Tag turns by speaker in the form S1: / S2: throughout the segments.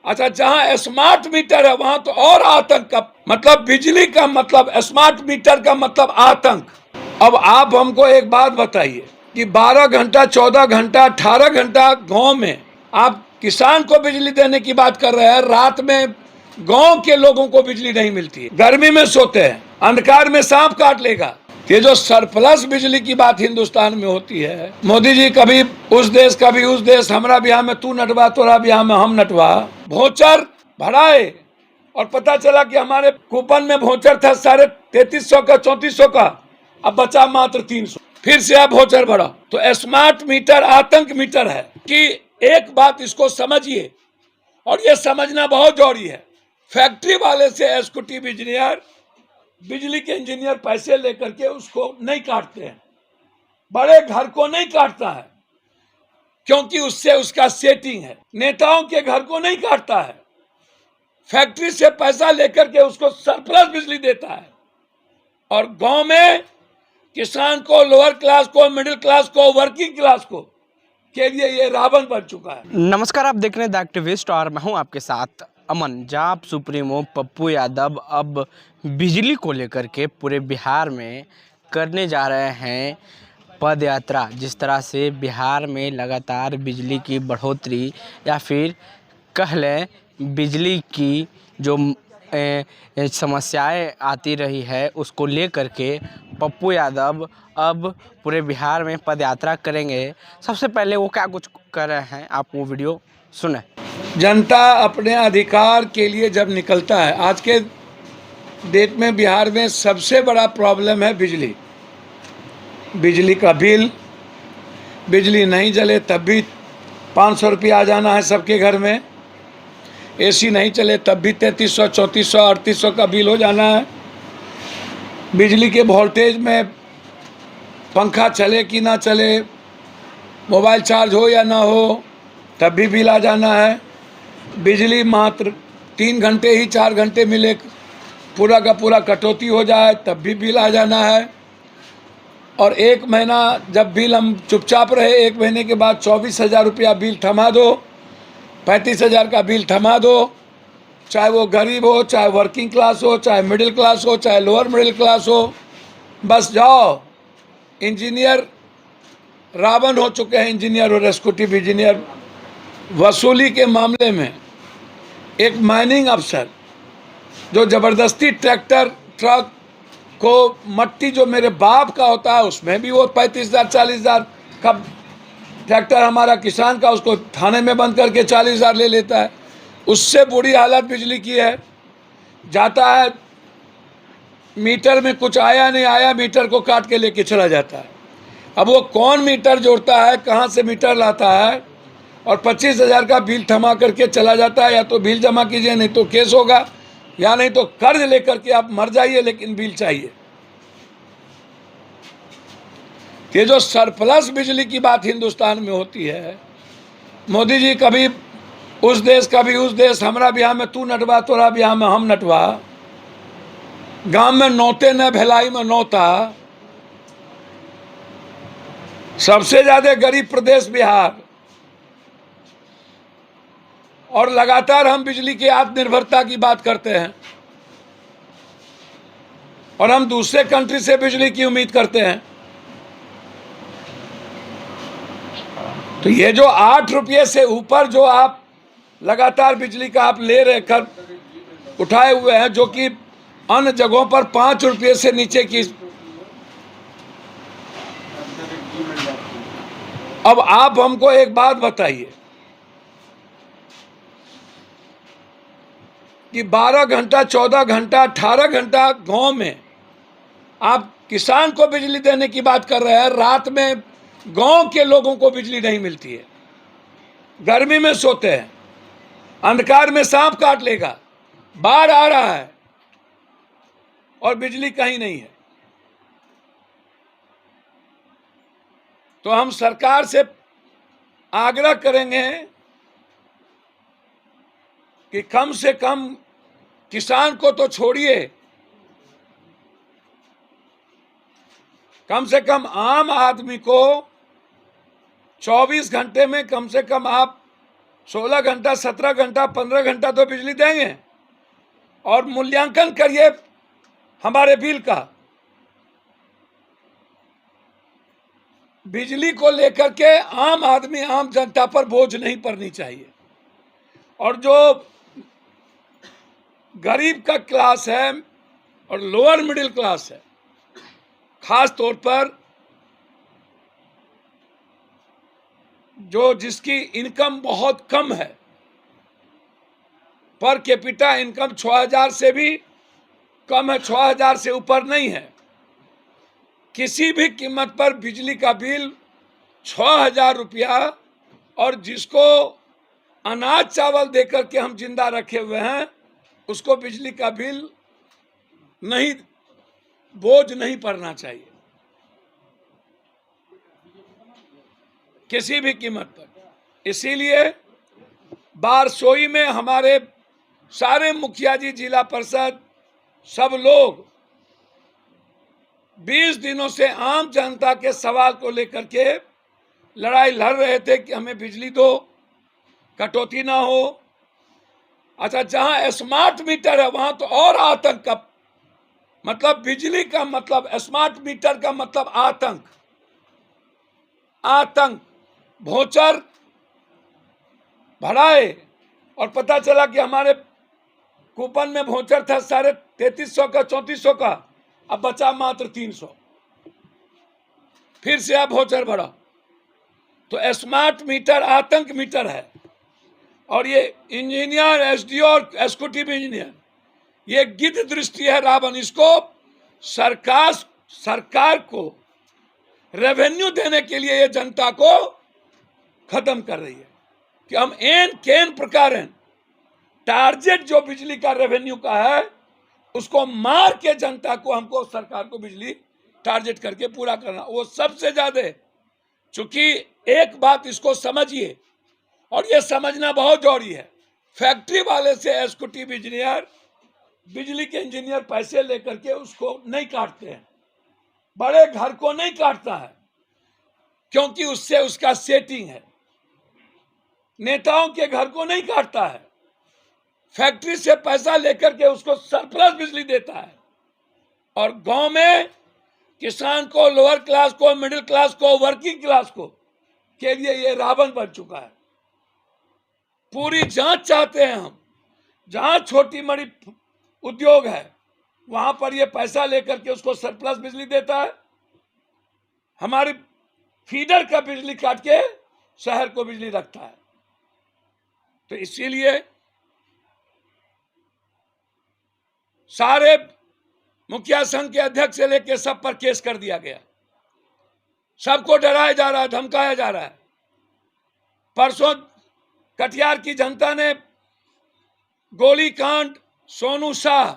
S1: अच्छा, जहां smart meter है वहां तो और आतंक का मतलब, बिजली का मतलब, स्मार्ट मीटर का मतलब आतंक। अब आप हमको एक बात बताइए कि 12 घंटा, 14 घंटा, 18 घंटा गांव में आप किसान को बिजली देने की बात कर रहे हैं, रात में गांव के लोगों को बिजली नहीं मिलती है, गर्मी में सोते हैं, अंधकार में सांप काट लेगा। ये जो सरप्लस बिजली की बात हिंदुस्तान में होती है, मोदी जी कभी उस देश कभी उस देश, हमारा ब्याह में तू नटवा, तोरा ब्याह में हम नटवा, भोचर भराए और पता चला कि हमारे कूपन में भोचर था 3350 का, 3400 का, अब बचा मात्र 300, फिर से अब भोचर भरा। तो स्मार्ट मीटर आतंक मीटर है कि एक बात इसको समझिए, और ये समझना बहुत जरूरी है। फैक्ट्री वाले से एग्जीक्यूटिव इंजीनियर, बिजली के इंजीनियर पैसे लेकर के उसको नहीं काटते हैं, बड़े घर को नहीं काटता है, क्योंकि उससे उसका सेटिंग है। नेताओं के घर को नहीं काटता है, फैक्ट्री से पैसा लेकर के उसको सरप्लस बिजली देता है। और गांव में किसान को, लोअर क्लास को, मिडिल क्लास को, वर्किंग क्लास को के लिए ये रावण बन चुका है।
S2: नमस्कार, आप देख रहे हैं द एक्टिविस्ट और मैं हूं आपके साथ अमन। जाप सुप्रीमो पप्पू यादव अब बिजली को लेकर के पूरे बिहार में करने जा रहे हैं पद यात्रा। जिस तरह से बिहार में लगातार बिजली की बढ़ोतरी या फिर कह लें बिजली की जो समस्याएं आती रही है, उसको लेकर के पप्पू यादव अब पूरे बिहार में पद यात्रा करेंगे। सबसे पहले वो क्या कुछ कर रहे हैं, आप वो वीडियो सुने।
S1: जनता अपने अधिकार के लिए जब निकलता है, आज के डेट में बिहार में सबसे बड़ा प्रॉब्लम है बिजली, बिजली का बिल, बिजली नहीं जले तब भी 500 रुपया आ जाना है सबके घर में, एसी नहीं चले तब भी 3300, 3400, 3800 का बिल हो जाना है। बिजली के वोल्टेज में पंखा चले कि ना चले, मोबाइल चार्ज हो या ना हो, तब भी बिल आ जाना है। बिजली मात्र 3 घंटे ही 4 घंटे मिले, पूरा का पूरा कटौती हो जाए तब भी बिल आ जाना है। और 1 महीना जब बिल हम चुपचाप रहे, 1 महीने के बाद 24,000 रुपया बिल थमा दो, 35,000 का बिल थमा दो। चाहे वो गरीब हो, चाहे वर्किंग क्लास हो, चाहे मिडिल क्लास हो, चाहे लोअर मिडिल क्लास हो, बस जाओ। इंजीनियर रावण हो चुके हैं, इंजीनियर और एग्जीक्यूटिव इंजीनियर। वसूली के मामले में एक माइनिंग अफसर जो ज़बरदस्ती ट्रैक्टर ट्रक को, मट्टी जो मेरे बाप का होता है उसमें भी वो 35,000 40,000 का ट्रैक्टर हमारा किसान का, उसको थाने में बंद करके 40,000 ले लेता है। उससे बुरी हालत बिजली की है। जाता है, मीटर में कुछ आया नहीं आया, मीटर को काट के लेके चला जाता है। अब वो कौन मीटर जोड़ता है, कहाँ से मीटर लाता है, और 25,000 का बिल थमा करके चला जाता है। या तो बिल जमा कीजिए, नहीं तो केस होगा, या नहीं तो कर्ज लेकर के आप मर जाइए, लेकिन बिल चाहिए। ये जो सरप्लस बिजली की बात हिंदुस्तान में होती है, मोदी जी कभी उस देश कभी उस देश, हमारा ब्याह में तू नटवा, तोरा ब्याह में हम नटवा, गांव में नौते न भिलाई में नौता। सबसे ज्यादा गरीब प्रदेश बिहार, और लगातार हम बिजली की आत्मनिर्भरता की बात करते हैं, और हम दूसरे कंट्री से बिजली की उम्मीद करते हैं। तो ये जो 8 रुपये से ऊपर जो आप लगातार बिजली का आप ले रहे कर उठाए हुए हैं, जो कि अन्य जगहों पर 5 रुपये से नीचे की। अब आप हमको एक बात बताइए कि 12 घंटा, 14 घंटा, 18 घंटा गांव में आप किसान को बिजली देने की बात कर रहे हैं, रात में गांव के लोगों को बिजली नहीं मिलती है, गर्मी में सोते हैं, अंधकार में सांप काट लेगा, बाढ़ आ रहा है और बिजली कहीं नहीं है। तो हम सरकार से आग्रह करेंगे कि कम से कम किसान को तो छोड़िए, कम से कम आम आदमी को 24 घंटे में कम से कम आप 16 घंटा, 17 घंटा, 15 घंटा तो बिजली देंगे। और मूल्यांकन करिए हमारे बिल का। बिजली को लेकर के आम आदमी, आम जनता पर बोझ नहीं पड़नी चाहिए। और जो गरीब का क्लास है और लोअर मिडिल क्लास है, खास तौर पर जो जिसकी इनकम बहुत कम है, पर कैपिटा इनकम 6,000 से भी कम है, 6,000 से ऊपर नहीं है, किसी भी कीमत पर बिजली का बिल 6,000 रुपया, और जिसको अनाज चावल देकर के हम जिंदा रखे हुए हैं, उसको बिजली का बिल नहीं, बोझ नहीं पड़ना चाहिए किसी भी कीमत पर। इसीलिए बारसोई में हमारे सारे मुखिया जी, जिला परिषद, सब लोग 20 दिनों से आम जनता के सवाल को लेकर के लड़ाई लड़ रहे थे कि हमें बिजली दो, कटौती ना हो। अच्छा, जहां स्मार्ट मीटर है वहां तो और आतंक का मतलब, बिजली का मतलब, स्मार्ट मीटर का मतलब आतंक। आतंक भोचर भराए, और पता चला कि हमारे कूपन में भोचर था 3350 का, 3400 का, अब बचा मात्र 300। फिर से अब भोचर भरा। तो स्मार्ट मीटर आतंक मीटर है। और ये इंजीनियर, एसडीओ और एग्जीक्यूटिव इंजीनियर, ये गिद्ध दृष्टि है, रावण। इसको सरकार को रेवेन्यू देने के लिए ये जनता को खत्म कर रही है कि हम एन केन प्रकार टारगेट जो बिजली का रेवेन्यू का है उसको मार के जनता को, हमको, सरकार को बिजली टारगेट करके पूरा करना, वो सबसे ज्यादा। चूंकि एक बात इसको समझिए, और ये समझना बहुत जरूरी है, फैक्ट्री वाले से एग्जीक्यूटिव इंजीनियर, बिजली के इंजीनियर पैसे लेकर के उसको नहीं काटते हैं, बड़े घर को नहीं काटता है, क्योंकि उससे उसका सेटिंग है। नेताओं के घर को नहीं काटता है, फैक्ट्री से पैसा लेकर के उसको सरप्लस बिजली देता है। और गांव में किसान को, लोअर क्लास को, मिडिल क्लास को, वर्किंग क्लास को के लिए ये रावण बन चुका है। पूरी जांच चाहते हैं हम, जहां छोटी बड़ी उद्योग है वहां पर ये पैसा लेकर के उसको सरप्लस बिजली देता है, हमारी फीडर का बिजली काट के शहर को बिजली रखता है। तो इसीलिए सारे मुखिया संघ के अध्यक्ष से लेकर सब पर केस कर दिया गया, सबको डराया जा रहा है, धमकाया जा रहा है। परसों कटिहार की जनता ने गोलीकांड, सोनू शाह,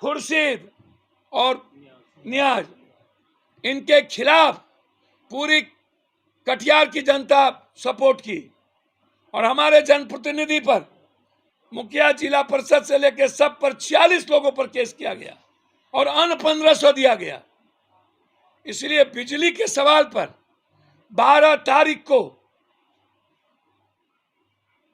S1: खुर्शीद और नियाज, इनके खिलाफ पूरी कटिहार की जनता सपोर्ट की, और हमारे जनप्रतिनिधि पर, मुखिया, जिला परिषद से लेकर सब पर 46 लोगों पर केस किया गया और अन्य 1500 दिया गया। इसलिए बिजली के सवाल पर 12 तारीख को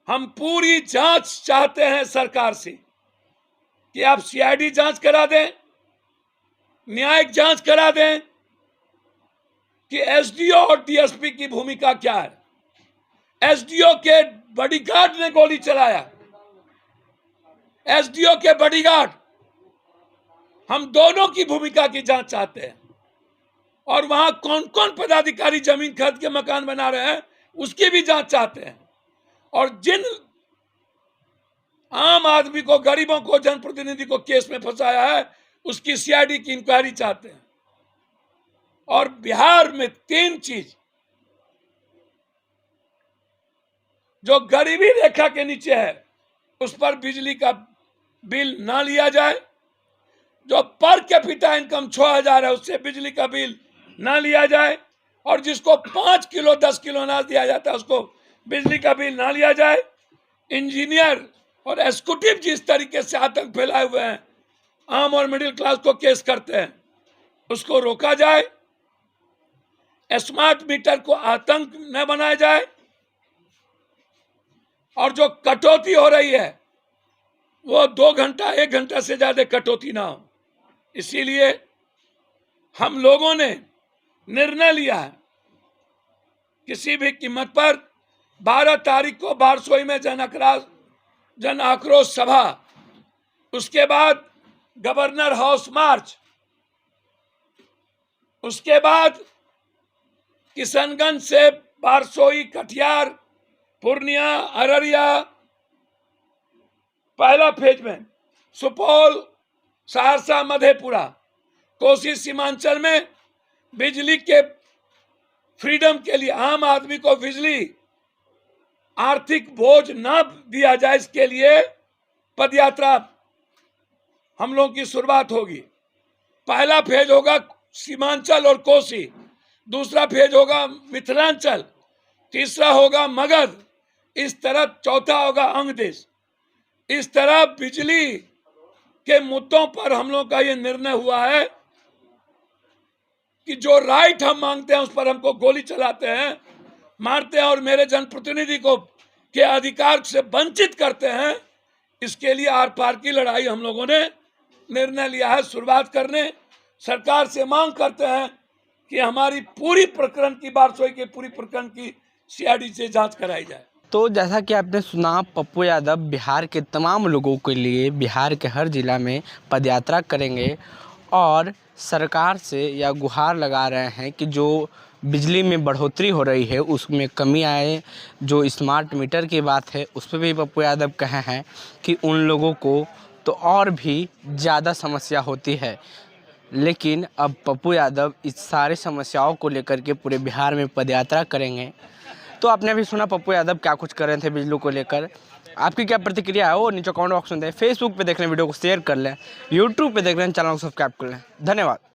S1: हम पूरी जांच चाहते हैं सरकार से कि आप सीआईडी जांच करा दें, न्यायिक जांच करा दें कि एसडीओ और डीएसपी की भूमिका क्या है। एसडीओ के बॉडीगार्ड ने गोली चलाया, एसडीओ के बॉडीगार्ड, हम दोनों की भूमिका की जांच चाहते हैं। और वहां कौन कौन पदाधिकारी जमीन खरीद के मकान बना रहे हैं उसकी भी जांच चाहते हैं। और जिन आम आदमी को, गरीबों को, जनप्रतिनिधि को केस में फंसाया है उसकी सीआईडी की इंक्वायरी चाहते हैं। और बिहार में 3 चीज जो गरीबी रेखा के नीचे है उस पर बिजली का बिल ना लिया जाए, जो पर कैपिटा इनकम 6,000 है उससे बिजली का बिल ना लिया जाए, और जिसको 5 किलो 10 किलो अनाज दिया जाता है उसको बिजली का बिल ना लिया जाए। इंजीनियर और एग्जीक्यूटिव जिस तरीके से आतंक फैलाए हुए हैं, आम और मिडिल क्लास को केस करते हैं, उसको रोका जाए। स्मार्ट मीटर को आतंक न बनाया जाए, और जो कटौती हो रही है वो 2 घंटा 1 घंटा से ज्यादा कटौती ना हो। इसीलिए हम लोगों ने निर्णय लिया है किसी भी कीमत पर 12 तारीख को बारसोई में जन आक्रोश सभा, उसके बाद गवर्नर हाउस मार्च, उसके बाद किशनगंज से बारसोई, कटिहार, पूर्णिया, अररिया, पहला फेज में सुपौल, सहरसा, मधेपुरा, कोसी सीमांचल में बिजली के फ्रीडम के लिए आम आदमी को बिजली आर्थिक बोझ न दिया जाए, इसके लिए पदयात्रा हम लोगों की शुरुआत होगी। पहला फेज होगा सीमांचल और कोसी, दूसरा फेज होगा मिथिलांचल, तीसरा होगा मगध, इस तरह चौथा होगा अंग देश। इस तरह बिजली के मुद्दों पर हम लोगों का ये निर्णय हुआ है कि जो राइट हम मांगते हैं उस पर हमको गोली चलाते हैं, मारते हैं और मेरे जनप्रतिनिधि को के अधिकार से वंचित करते हैं। इसके लिए आर पार की लड़ाई हम लोगों ने निर्णय लिया है शुरुआत करने। सरकार से मांग करते हैं कि हमारी पूरी प्रकरण की, बारसोई के पूरी प्रकरण की सीआईडी से जांच कराई जाए।
S2: तो जैसा कि आपने सुना, पप्पू यादव बिहार के तमाम लोगों के लिए बिहार के हर जिला में पदयात्रा करेंगे और सरकार से यह गुहार लगा रहे हैं कि जो बिजली में बढ़ोतरी हो रही है उसमें कमी आए। जो स्मार्ट मीटर की बात है उस पर भी पप्पू यादव कहे हैं कि उन लोगों को तो और भी ज़्यादा समस्या होती है। लेकिन अब पप्पू यादव इस सारी समस्याओं को लेकर के पूरे बिहार में पदयात्रा करेंगे। तो आपने अभी सुना पप्पू यादव क्या कुछ कर रहे थे बिजली को लेकर। आपकी क्या प्रतिक्रिया है वो नीचे कमेंट बॉक्स में दें। फेसबुक पे देख रहे हैं वीडियो को शेयर कर लें, यूट्यूब पे देख रहे हैं चैनल को सब्सक्राइब कर लें। धन्यवाद।